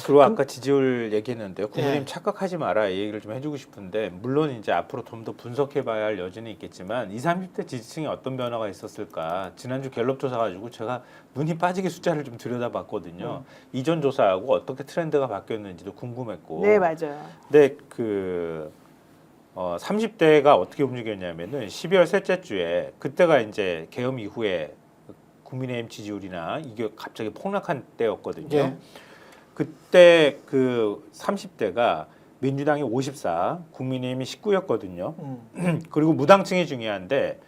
그리고 아까 지지율 얘기했는데요. 국민의힘 예. 착각하지 마라 이 얘기를 좀 해주고 싶은데 물론 이제 앞으로 좀 더 분석해봐야 할 여지는 있겠지만 20, 30대 지지층에 어떤 변화가 있었을까 지난주 갤럽 조사 가지고 제가 눈이 빠지게 숫자를 좀 들여다봤거든요. 이전 조사하고 어떻게 트렌드가 바뀌었는지도 궁금했고. 네, 맞아요. 근데 30대가 어떻게 움직였냐면은 12월 셋째 주에 그때가 이제 계엄 이후에 국민의힘 지지율이나 이게 갑자기 폭락한 때였거든요. 예. 그때 그 30대가 민주당이 54, 국민의힘이 19였거든요. 그리고 무당층이 중요한데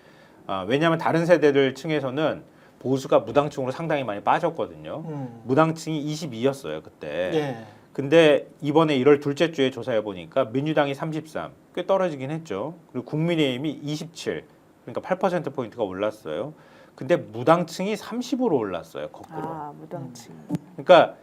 왜냐하면 다른 세대들 층에서는 보수가 무당층으로 상당히 많이 빠졌거든요. 무당층이 22였어요 그때. 예. 근데 이번에 1월 둘째 주에 조사해 보니까 민주당이 33, 꽤 떨어지긴 했죠. 그리고 국민의힘이 27, 그러니까 8%포인트가 올랐어요. 근데 무당층이 30으로 올랐어요, 거꾸로. 아, 무당층. 그러니까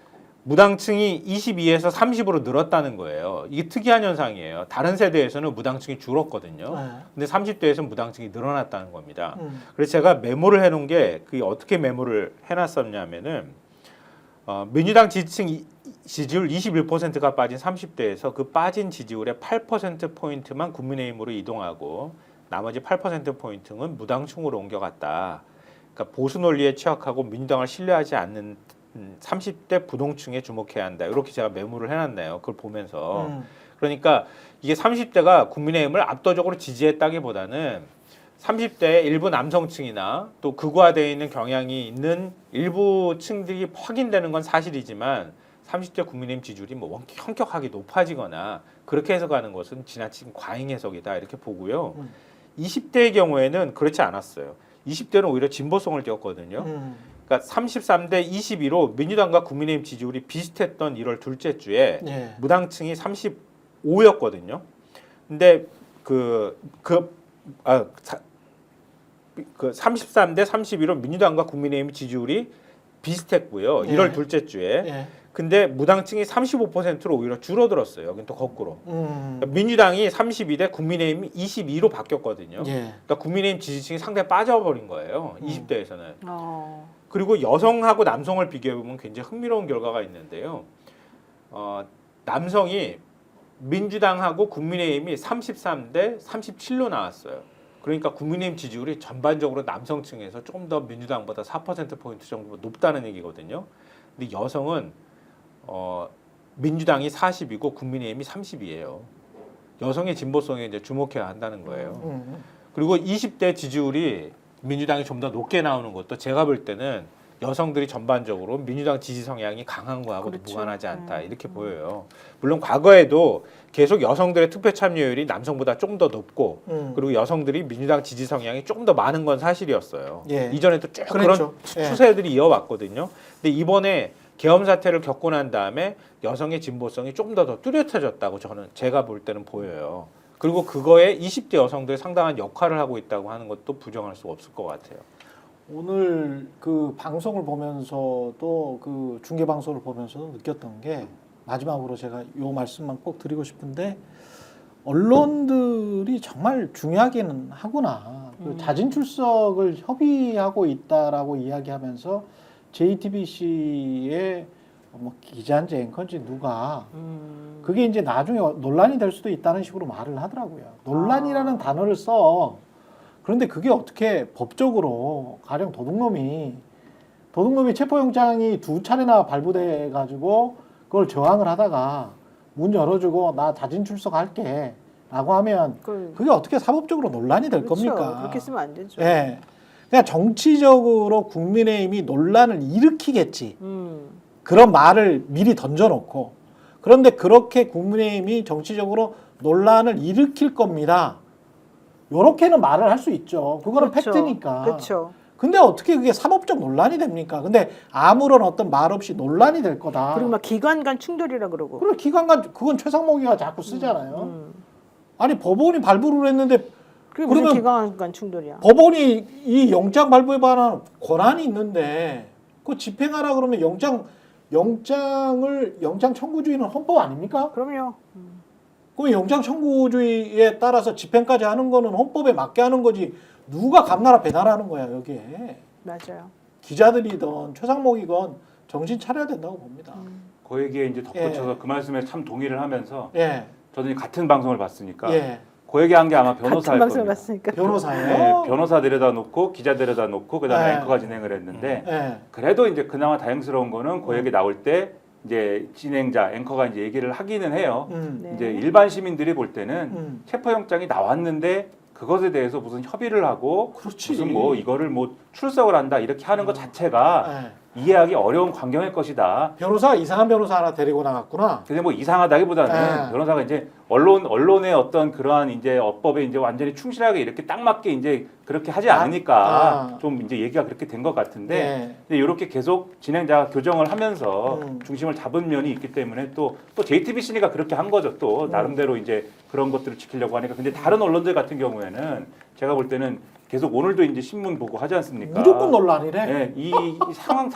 무당층이 22에서 30으로 늘었다는 거예요. 이게 특이한 현상이에요. 다른 세대에서는 무당층이 줄었거든요. 네. 근데 30대에서는 무당층이 늘어났다는 겁니다. 그래서 제가 메모를 해놓은 게 그게 어떻게 메모를 해놨었냐면은 민주당 지지율 21%가 빠진 30대에서 그 빠진 지지율의 8%포인트만 국민의힘으로 이동하고 나머지 8%포인트는 무당층으로 옮겨갔다. 그러니까 보수 논리에 취약하고 민주당을 신뢰하지 않는 30대 부동층에 주목해야 한다. 이렇게 제가 메모를 해놨네요. 그걸 보면서. 그러니까 이게 30대가 국민의힘을 압도적으로 지지했다기보다는 30대의 일부 남성층이나 또 극우화되어 있는 경향이 있는 일부 층들이 확인되는 건 사실이지만 30대 국민의힘 지지율이 뭐 현격하게 높아지거나 그렇게 해석하는 것은 지나친 과잉 해석이다 이렇게 보고요. 20대의 경우에는 그렇지 않았어요. 20대는 오히려 진보성을 띄었거든요. 그러니까 33대 22로 민주당과 국민의힘 지지율이 비슷했던 1월 둘째 주에 예. 무당층이 35였거든요. 근데 그 33대 32로 민주당과 국민의힘 지지율이 비슷했고요. 예. 1월 둘째 주에. 예. 근데 무당층이 35%로 오히려 줄어들었어요. 여긴 또 거꾸로. 그러니까 민주당이 32대 국민의힘이 22로 바뀌었거든요. 예. 그러니까 국민의힘 지지층이 상당히 빠져버린 거예요. 20대에서는. 그리고 여성하고 남성을 비교해보면 굉장히 흥미로운 결과가 있는데요. 남성이 민주당하고 국민의힘이 33대 37로 나왔어요. 그러니까 국민의힘 지지율이 전반적으로 남성층에서 조금 더 민주당보다 4%포인트 정도 높다는 얘기거든요. 근데 여성은 민주당이 40이고 국민의힘이 30이에요. 여성의 진보성에 이제 주목해야 한다는 거예요. 그리고 20대 지지율이 민주당이 좀 더 높게 나오는 것도 제가 볼 때는 여성들이 전반적으로 민주당 지지 성향이 강한 거하고도 그렇죠. 무관하지 않다 이렇게 보여요. 물론 과거에도 계속 여성들의 투표 참여율이 남성보다 조금 더 높고 그리고 여성들이 민주당 지지 성향이 조금 더 많은 건 사실이었어요. 예. 이전에도 쭉 그랬죠. 그런 예. 추세들이 이어왔거든요. 근데 이번에 계엄 사태를 겪고 난 다음에 여성의 진보성이 조금 더 뚜렷해졌다고 제가 볼 때는 보여요. 그리고 그거에 20대 여성들이 상당한 역할을 하고 있다고 하는 것도 부정할 수 없을 것 같아요. 오늘 그 방송을 보면서도 그 중계 방송을 보면서도 느꼈던 게 마지막으로 제가 요 말씀만 꼭 드리고 싶은데 언론들이 정말 중요하기는 하구나. 그 자진 출석을 협의하고 있다라고 이야기하면서 JTBC의 뭐 기자인지 앵커인지 누가 그게 이제 나중에 논란이 될 수도 있다는 식으로 말을 하더라고요. 논란이라는 단어를 써. 그런데 그게 어떻게 법적으로 가령 도둑놈이 체포영장이 2차례나 발부돼 가지고 그걸 저항을 하다가 문 열어주고 나 자진 출석할게 라고 하면 그게 어떻게 사법적으로 논란이 될 그렇죠. 겁니까? 그렇게 쓰면 안 되죠. 예. 그냥 정치적으로 국민의힘이 논란을 일으키겠지. 그런 말을 미리 던져놓고 그런데 그렇게 국민의힘이 정치적으로 논란을 일으킬 겁니다. 요렇게는 말을 할 수 있죠. 그거는 그렇죠. 팩트니까. 그렇죠. 근데 어떻게 그게 사법적 논란이 됩니까? 근데 아무런 어떤 말 없이 논란이 될 거다. 그리고 막 기관 간 충돌이라 그러고. 그리고 기관 간 그건 최상목이가 자꾸 쓰잖아요. 아니 법원이 발부를 했는데 그게 무슨 그러면 기관 간 충돌이야. 법원이 이 영장 발부에 관한 권한이 있는데 그 집행하라 그러면 영장 청구주의는 헌법 아닙니까? 그럼요. 그럼 영장 청구주의에 따라서 집행까지 하는 거는 헌법에 맞게 하는 거지 누가 감나라 배나라는 거야 여기에. 맞아요. 기자들이든 최상목이건 정신 차려야 된다고 봅니다. 그 얘기에 이제 덧붙여서 예. 그 말씀에 참 동의를 하면서 예. 저는 같은 방송을 봤으니까 예. 그 얘기한 게 아마 같은 변호사일 방송을 겁니다. 봤으니까. 변호사예요. 네, 변호사 데려다 놓고 기자 데려다 놓고 그다음에 네. 앵커가 진행을 했는데 예. 그래도 이제 그나마 다행스러운 거는 그 얘기 나올 때 이제 진행자 앵커가 이제 얘기를 하기는 해요. 네. 이제 일반 시민들이 볼 때는 음. 체포영장이 나왔는데 그것에 대해서 무슨 협의를 하고 그렇지. 무슨 뭐 이거를 뭐 출석을 한다 이렇게 하는 것 자체가 예. 이해하기 어려운 광경일 것이다. 변호사가 이상한 변호사 하나 데리고 나갔구나. 근데 뭐 이상하다기보다는 네. 변호사가 이제 언론의 어떤 그러한 이제 어법에 이제 완전히 충실하게 이렇게 딱 맞게 이제 그렇게 하지 않으니까 좀 이제 얘기가 그렇게 된 것 같은데 예. 근데 이렇게 계속 진행자가 교정을 하면서 음. 중심을 잡은 면이 있기 때문에 또 JTBC니까 그렇게 한 거죠. 또 나름대로 이제 그런 것들을 지키려고 하니까 근데 다른 언론들 같은 경우에는 제가 볼 때는 계속 오늘도 이제 신문 보고 하지 않습니까? 무조건 논란이래. 네, 이 상황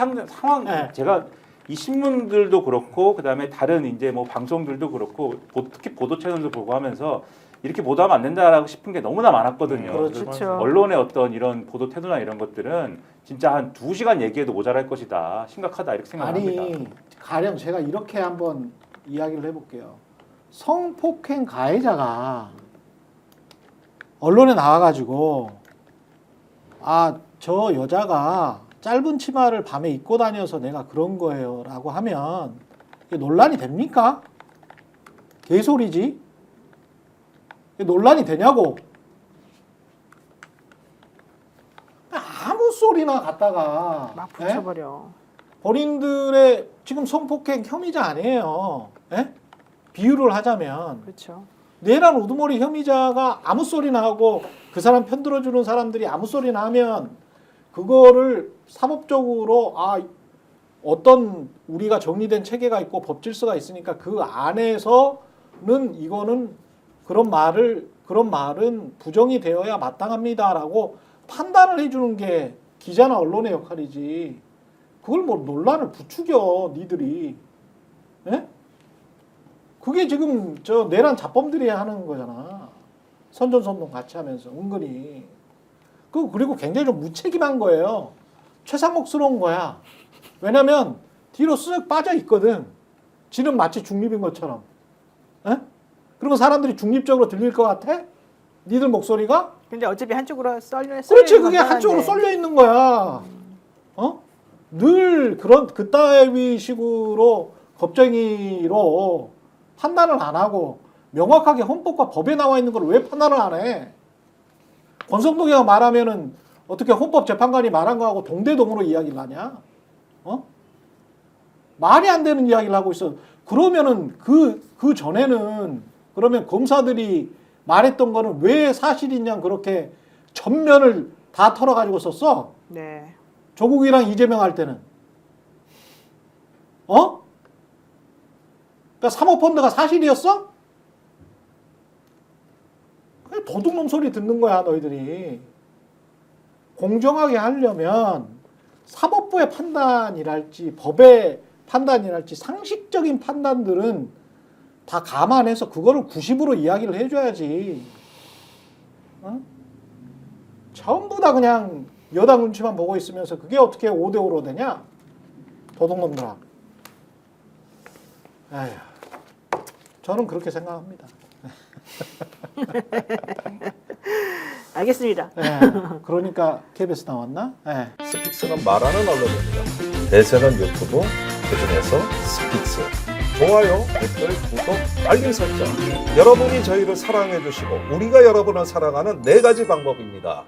네. 제가 이 신문들도 그렇고 그다음에 다른 이제 뭐 방송들도 그렇고 특히 보도 채널도 보고 하면서 이렇게 보도하면 안 된다라고 싶은 게 너무나 많았거든요. 그렇죠. 그래서 언론의 어떤 이런 보도 태도나 이런 것들은 진짜 한 2시간 얘기해도 모자랄 것이다. 심각하다 이렇게 생각합니다. 아니 가령 제가 이렇게 한번 이야기를 해볼게요. 성폭행 가해자가 언론에 나와가지고 저 여자가 짧은 치마를 밤에 입고 다녀서 내가 그런 거예요 라고 하면 이게 논란이 됩니까? 개소리지? 이게 논란이 되냐고. 아무 소리나 갖다가 막 예? 붙여버려. 본인들의 지금 성폭행 혐의자 아니에요. 예? 비유를 하자면 그렇죠. 내란 우두머리 혐의자가 아무 소리나 하고 그 사람 편들어주는 사람들이 아무 소리나 하면 그거를 사법적으로 어떤 우리가 정리된 체계가 있고 법 질서가 있으니까 그 안에서는 이거는 그런 말은 부정이 되어야 마땅합니다라고 판단을 해주는 게 기자나 언론의 역할이지. 그걸 뭐 논란을 부추겨 니들이. 예? 그게 지금 저 내란 자범들이 하는 거잖아. 선전선동 같이 하면서 은근히. 그리고 굉장히 좀 무책임한 거예요. 최상목스러운 거야. 왜냐면 뒤로 쓱 빠져 있거든. 지는 마치 중립인 것처럼. 에? 그러면 사람들이 중립적으로 들릴 것 같아? 니들 목소리가? 근데 어차피 한쪽으로 썰려. 그렇지, 그게 한쪽으로 쏠려 있는 거야. 늘 그따위 식으로 겁쟁이로 판단을 안 하고 명확하게 헌법과 법에 나와 있는 걸 왜 판단을 안 해? 권성동이가 말하면은 어떻게 헌법재판관이 말한 거하고 동대동으로 이야기를 하냐? 말이 안 되는 이야기를 하고 있어. 그러면은 그 전에는 그러면 검사들이 말했던 거는 왜 사실이냐 그렇게 전면을 다 털어가지고 썼어? 네. 조국이랑 이재명 할 때는. 그러니까 사모펀드가 사실이었어? 그냥 도둑놈 소리 듣는 거야 너희들이. 공정하게 하려면 사법부의 판단이랄지 법의 판단이랄지 상식적인 판단들은 다 감안해서 그거를 90으로 이야기를 해줘야지. 전부 다 그냥 여당 눈치만 보고 있으면서 그게 어떻게 5대5로 되냐? 도둑놈들아. 에휴, 저는 그렇게 생각합니다. 알겠습니다. 예, 그러니까 KBS 나왔나? 예. 스픽스는 말하는 언론입니다. 대세는 유튜브, 그중에서 스픽스. 좋아요, 댓글, 구독, 알림 설정. 여러분이 저희를 사랑해 주시고 우리가 여러분을 사랑하는 4가지 방법입니다.